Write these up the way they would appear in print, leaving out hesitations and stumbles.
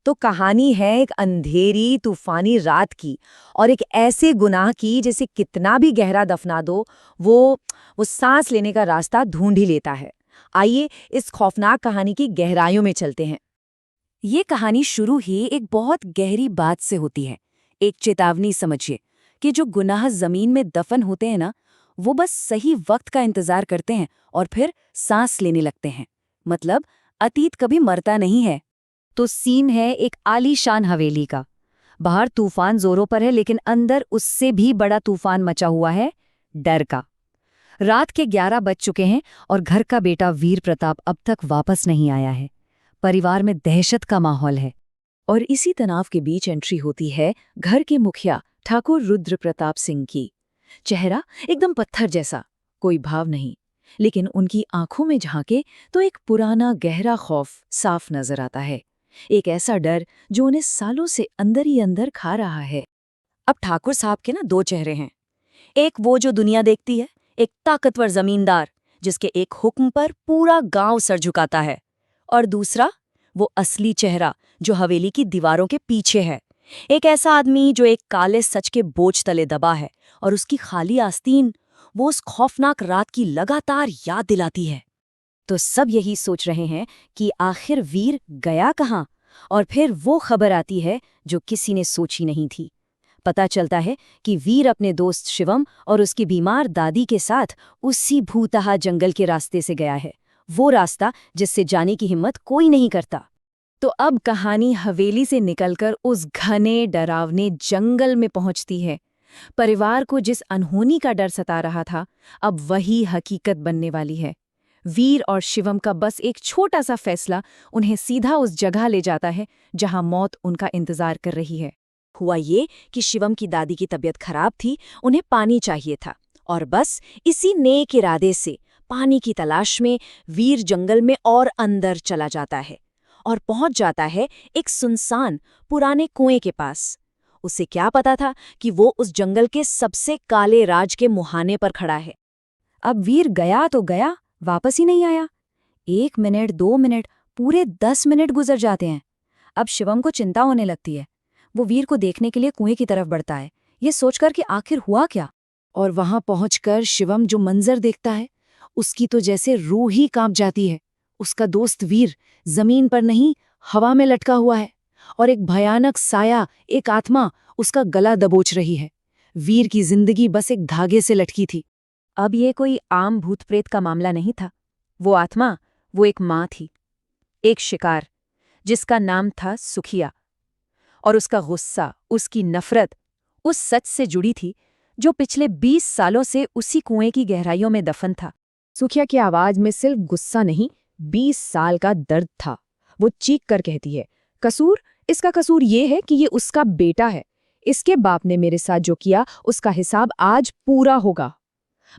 तो कहानी है एक अंधेरी तूफानी रात की और एक ऐसे गुनाह की जिसे कितना भी गहरा दफना दो वो सांस लेने का रास्ता ढूंढ ही लेता है। आइए इस खौफनाक कहानी की गहराइयों में चलते हैं। ये कहानी शुरू ही एक बहुत गहरी बात से होती है। एक चेतावनी समझिए कि जो गुनाह जमीन में दफन होते हैं ना, वो बस सही वक्त का इंतजार करते हैं और फिर सांस लेने लगते हैं। मतलब अतीत कभी मरता नहीं है। तो सीन है एक आलीशान हवेली का। बाहर तूफान जोरों पर है, लेकिन अंदर उससे भी बड़ा तूफान मचा हुआ है, डर का। रात के 11 बज चुके हैं और घर का बेटा वीर प्रताप अब तक वापस नहीं आया है। परिवार में दहशत का माहौल है और इसी तनाव के बीच एंट्री होती है घर के मुखिया ठाकुर रुद्र प्रताप सिंह की। चेहरा एकदम पत्थर जैसा, कोई भाव नहीं, लेकिन उनकी आंखों में झांके तो एक पुराना गहरा खौफ साफ नजर आता है। एक ऐसा डर जो उन्हें सालों से अंदर ही अंदर खा रहा है। अब ठाकुर साहब के ना दो चेहरे हैं। एक वो जो दुनिया देखती है, एक ताकतवर जमींदार जिसके एक हुक्म पर पूरा गांव सर झुकाता है, और दूसरा वो असली चेहरा जो हवेली की दीवारों के पीछे है। एक ऐसा आदमी जो एक काले सच के बोझ तले दबा है और उसकी खाली आस्तीन वो उस खौफनाक रात की लगातार याद दिलाती है। तो सब यही सोच रहे हैं कि आखिर वीर गया कहाँ। और फिर वो खबर आती है जो किसी ने सोची नहीं थी। पता चलता है कि वीर अपने दोस्त शिवम और उसकी बीमार दादी के साथ उसी भूतहा जंगल के रास्ते से गया है, वो रास्ता जिससे जाने की हिम्मत कोई नहीं करता। तो अब कहानी हवेली से निकलकर उस घने डरावने जंगल में पहुंचती है। परिवार को जिस अनहोनी का डर सता रहा था, अब वही हकीकत बनने वाली है। वीर और शिवम का बस एक छोटा सा फैसला उन्हें सीधा उस जगह ले जाता है जहां मौत उनका इंतजार कर रही है। हुआ ये कि शिवम की दादी की तबीयत खराब थी, उन्हें पानी चाहिए था, और बस इसी नेक इरादे से पानी की तलाश में वीर जंगल में और अंदर चला जाता है और पहुंच जाता है एक सुनसान पुराने कुएं के पास। उसे क्या पता था कि वो उस जंगल के सबसे काले राज के मुहाने पर खड़ा है। अब वीर गया तो गया, वापस ही नहीं आया। 1 मिनट 2 मिनट पूरे 10 मिनट गुजर जाते हैं। अब शिवम को चिंता होने लगती है। वो वीर को देखने के लिए कुएं की तरफ बढ़ता है, ये सोचकर कि आखिर हुआ क्या। और वहां पहुंचकर शिवम जो मंजर देखता है, उसकी तो जैसे रूह ही कांप जाती है। उसका दोस्त वीर जमीन पर नहीं, हवा में लटका हुआ है और एक भयानक साया, एक आत्मा उसका गला दबोच रही है। वीर की जिंदगी बस एक धागे से लटकी थी। अब ये कोई आम भूत प्रेत का मामला नहीं था। वो आत्मा, वो एक माँ थी, एक शिकार जिसका नाम था सुखिया। और उसका गुस्सा, उसकी नफरत उस सच से जुड़ी थी जो पिछले 20 सालों से उसी कुएं की गहराइयों में दफन था। सुखिया की आवाज में सिर्फ गुस्सा नहीं, 20 साल का दर्द था। वो चीख कर कहती है, इसका कसूर ये है कि ये उसका बेटा है। इसके बाप ने मेरे साथ जो किया उसका हिसाब आज पूरा होगा।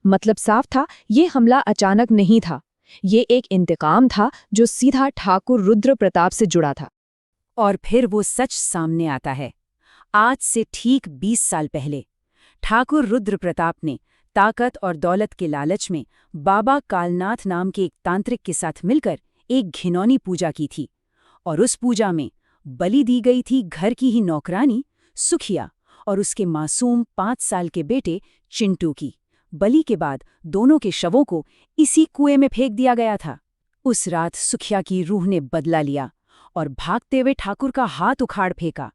मतलब साफ था, ये हमला अचानक नहीं था। ये एक इंतकाम था जो सीधा ठाकुर रुद्र प्रताप से जुड़ा था। और फिर वो सच सामने आता है। आज से ठीक 20 साल पहले ठाकुर रुद्र प्रताप ने ताकत और दौलत के लालच में बाबा कालनाथ नाम के एक तांत्रिक के साथ मिलकर एक घिनौनी पूजा की थी। और उस पूजा में बलि दी गई थी घर की ही नौकरानी सुखिया और उसके मासूम 5 साल के बेटे चिंटू की। बलि के बाद दोनों के शवों को इसी कुएं में फेंक दिया गया था। उस रात सुखिया की रूह ने बदला लिया और भागते हुए ठाकुर का हाथ उखाड़ फेंका।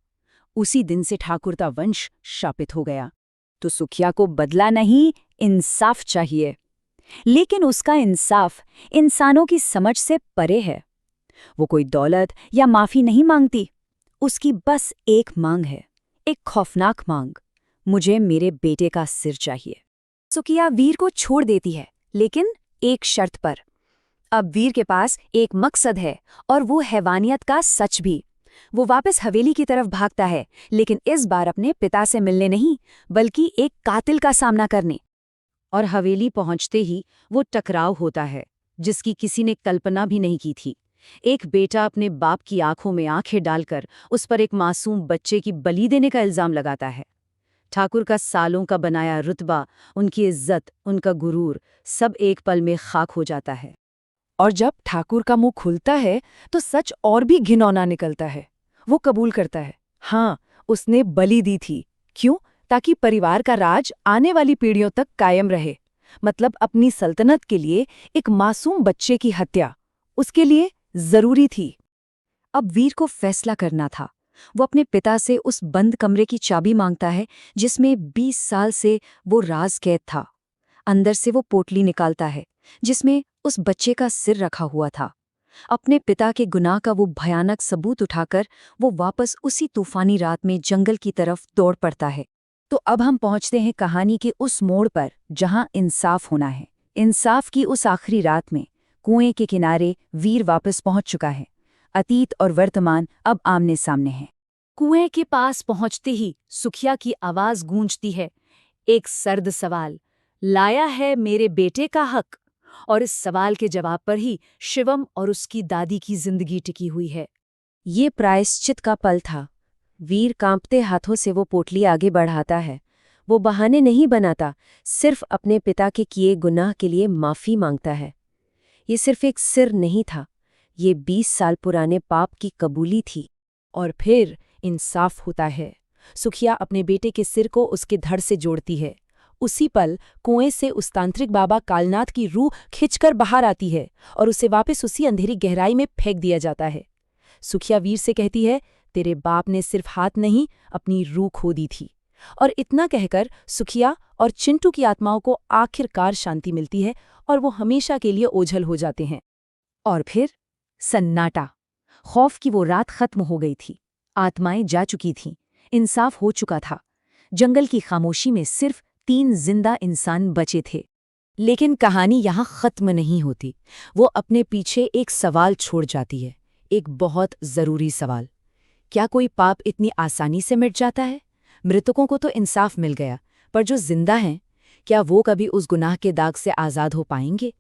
उसी दिन से ठाकुर का वंश शापित हो गया। तो सुखिया को बदला नहीं, इंसाफ चाहिए। लेकिन उसका इंसाफ इंसानों की समझ से परे है। वो कोई दौलत या माफी नहीं मांगती। उसकी बस एक मांग है, एक खौफनाक मांग। मुझे मेरे बेटे का सिर चाहिए। सुखिया वीर को छोड़ देती है, लेकिन एक शर्त पर। अब वीर के पास एक मकसद है, और वो हैवानियत का सच भी। वो वापस हवेली की तरफ भागता है, लेकिन इस बार अपने पिता से मिलने नहीं, बल्कि एक कातिल का सामना करने। और हवेली पहुंचते ही वो टकराव होता है जिसकी किसी ने कल्पना भी नहीं की थी। एक बेटा अपने बाप की आंखों में आंखें डालकर उस पर एक मासूम बच्चे की बलि देने का इल्जाम लगाता है। ठाकुर का सालों का बनाया रुतबा, उनकी इज्जत, उनका गुरूर, सब एक पल में खाक हो जाता है। और जब ठाकुर का मुंह खुलता है तो सच और भी घिनौना निकलता है। वो कबूल करता है, हाँ, उसने बलि दी थी। क्यों? ताकि परिवार का राज आने वाली पीढ़ियों तक कायम रहे। मतलब अपनी सल्तनत के लिए एक मासूम बच्चे की हत्या उसके लिए जरूरी थी। अब वीर को फैसला करना था। वो अपने पिता से उस बंद कमरे की चाबी मांगता है जिसमें 20 साल से वो राज कैद था। अंदर से वो पोटली निकालता है जिसमें उस बच्चे का सिर रखा हुआ था। अपने पिता के गुनाह का वो भयानक सबूत उठाकर वो वापस उसी तूफानी रात में जंगल की तरफ दौड़ पड़ता है। तो अब हम पहुंचते हैं कहानी के उस मोड़ पर जहां इंसाफ होना है। इंसाफ की उस आखिरी रात में कुएं के किनारे वीर वापस पहुंच चुका है। अतीत और वर्तमान अब आमने सामने हैं। कुएं के पास पहुंचते ही सुखिया की आवाज गूंजती है, एक सर्द सवाल, लाया है मेरे बेटे का हक? और इस सवाल के जवाब पर ही शिवम और उसकी दादी की जिंदगी टिकी हुई है। ये प्रायश्चित का पल था। वीर कांपते हाथों से वो पोटली आगे बढ़ाता है। वो बहाने नहीं बनाता, सिर्फ अपने पिता के किए गुनाह के लिए माफी मांगता है। ये सिर्फ एक सिर नहीं था, ये 20 साल पुराने पाप की कबूली थी। और फिर इंसाफ होता है। सुखिया अपने बेटे के सिर को उसके धड़ से जोड़ती है। उसी पल कुएं से उस तांत्रिक बाबा कालनाथ की रूह खिंचकर बाहर आती है और उसे वापस उसी अंधेरी गहराई में फेंक दिया जाता है। सुखिया वीर से कहती है, तेरे बाप ने सिर्फ हाथ नहीं, अपनी रूह खो दी थी। और इतना कहकर सुखिया और चिंटू की आत्माओं को आखिरकार शांति मिलती है और वो हमेशा के लिए ओझल हो जाते हैं। और फिर सन्नाटा। खौफ की वो रात खत्म हो गई थी। आत्माएं जा चुकी थीं। इंसाफ हो चुका था। जंगल की खामोशी में सिर्फ 3 जिंदा इंसान बचे थे। लेकिन कहानी यहाँ खत्म नहीं होती। वो अपने पीछे एक सवाल छोड़ जाती है, एक बहुत जरूरी सवाल। क्या कोई पाप इतनी आसानी से मिट जाता है? मृतकों को तो इंसाफ मिल गया, पर जो जिंदा हैं, क्या वो कभी उस गुनाह के दाग से आज़ाद हो पाएंगे?